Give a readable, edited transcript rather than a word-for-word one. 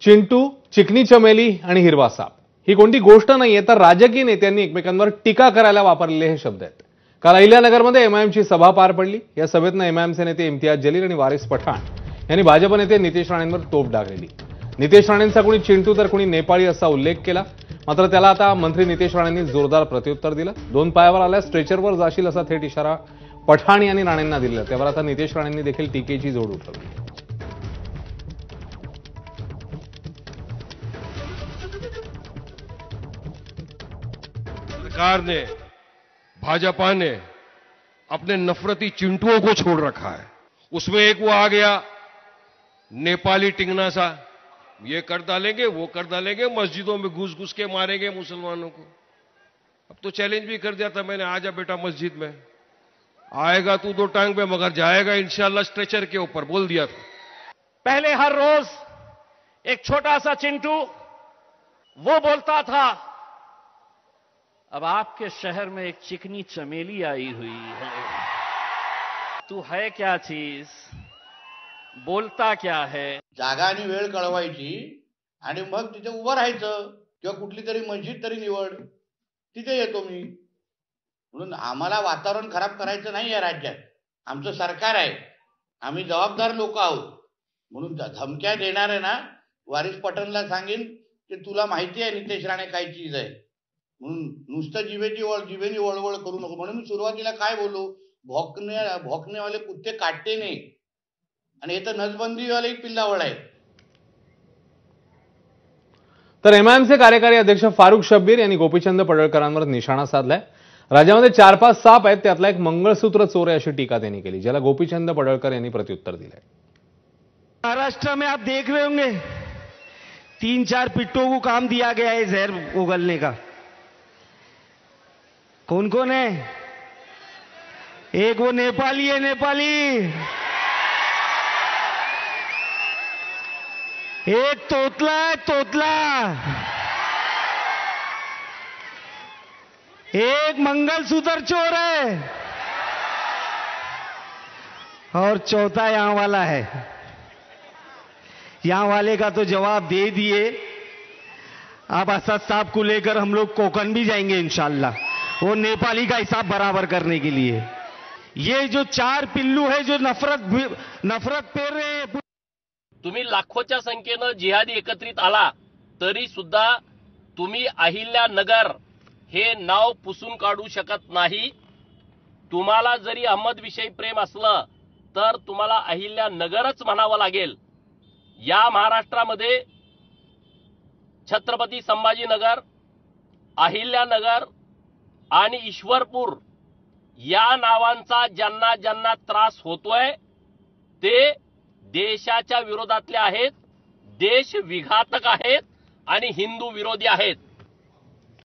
चिंटू, चिकनी चमेली आणि हिरवा साप ही कोणती गोष्ट नाहीये, तर राजकीय नेत्यांनी एकमेकांवर टीका करायला वापरलेले हे शब्द आहेत. काल अहिल्यानगरमध्ये एमआयएमची सभा पार पडली. या सभेतनं एमआयएमचे नेते इम्तियाज जलील आणि वारिस पठाण यांनी भाजप नेते नितेश राणेंवर तोफ डागलेली. नितेश राणेंचा कुणी चिंटू तर कुणी नेपाळी असा उल्लेख केला. मात्र त्याला आता मंत्री नितेश राणेंनी जोरदार प्रत्युत्तर दिलं. दोन पायावर आल्यास स्ट्रेचरवर जाशील असा थेट इशारा पठाण यांनी राणेंना दिला. त्यावर आता नितेश राणेंनी देखील टीकेची जोड उठवली. सरकार ने, भाजपा ने अपने नफरती चिंटुओं को छोड़ रखा है. उसमें एक वो आ गया नेपाली टिंगना सा, ये कर डालेंगे वो कर डालेंगे, मस्जिदों में घुस घुस के मारेंगे मुसलमानों को. अब तो चैलेंज भी कर दिया था मैंने, आजा बेटा मस्जिद में, आएगा तू दो टांग पे मगर जाएगा इंशाल्लाह स्ट्रेचर के ऊपर, बोल दिया था. पहले हर रोज एक छोटा सा चिंटू वो बोलता था, अब आपके शहर में एक चिकनी चमेली आई हुई है, तू है क्या चीज, बोलता क्या है. जागा आणि वेळ कळवायची आणि मग तिथे उभं राहायचं किंवा कुठली तरी मस्जिद तरी निवड, तिथे येतो मी. म्हणून आम्हाला वातावरण खराब करायचं नाही या राज्यात. आमचं सरकार आहे, आम्ही जबाबदार लोक आहोत. म्हणून धमक्या देणार आहे ना, वारिस पठाणला सांगेन की तुला माहिती आहे नितेश राणे काय चीज आहे म्हणून, नुसतं जिभेनी वळवळ करू नको. म्हणून मी सुरुवातीला काय बोलू, भोकनेवाले कुत्ते काटते नाही, आणि हे तर नसबंदीवाले पिल्लावळ आहे. तर एमआयएमचे कार्यकारी अध्यक्ष फारुख शब्बीर यांनी गोपीचंद पडळकरांवर निशाणा साधलाय. राज्यामध्ये 4-5 साप आहेत, त्यातला एक मंगळसूत्र चोर आहे अशी टीका त्यांनी केली, ज्याला गोपीचंद पडळकर यांनी प्रत्युत्तर दिलंय. महाराष्ट्र में आप देख रहे होंगे 3-4 पिट्टों को काम दिया गया है जहर उगलने का. कौन कौन है? एक वो नेपाली है, नेपाली. एक तोतला है, तोतला. एक मंगलसूत्र चोर है और चौथा यहां वाला है. यहां वाले का तो जवाब दे दिए. अब असद साहब को लेकर हम लोग कोकण भी जाएंगे इंशाल्लाह, वो नेपाली का हिसाब बराबर करने के लिए. ये जो 4 पिल्लू है जो नफरत पेर रहे हैं. तुम्ही लाखोच्या संख्येनं जिहादी एकत्रित आला तरी सुद्धा तुम्ही अहिल्यानगर हे नाव पुसून काढू शकत नाही. तुम्हाला जरी अहमदविषयी प्रेम असलं तर तुम्हाला अहिल्यानगरच म्हणावं लागेल. या महाराष्ट्रामध्ये छत्रपती संभाजीनगर, अहिल्यानगर आणि ईश्वरपूर या नावांचा ज्यांना ज्यांना त्रास होतोय ते देशाच्या विरोधातले आहेत, देश विघातक आहेत आणि हिंदू विरोधी आहेत.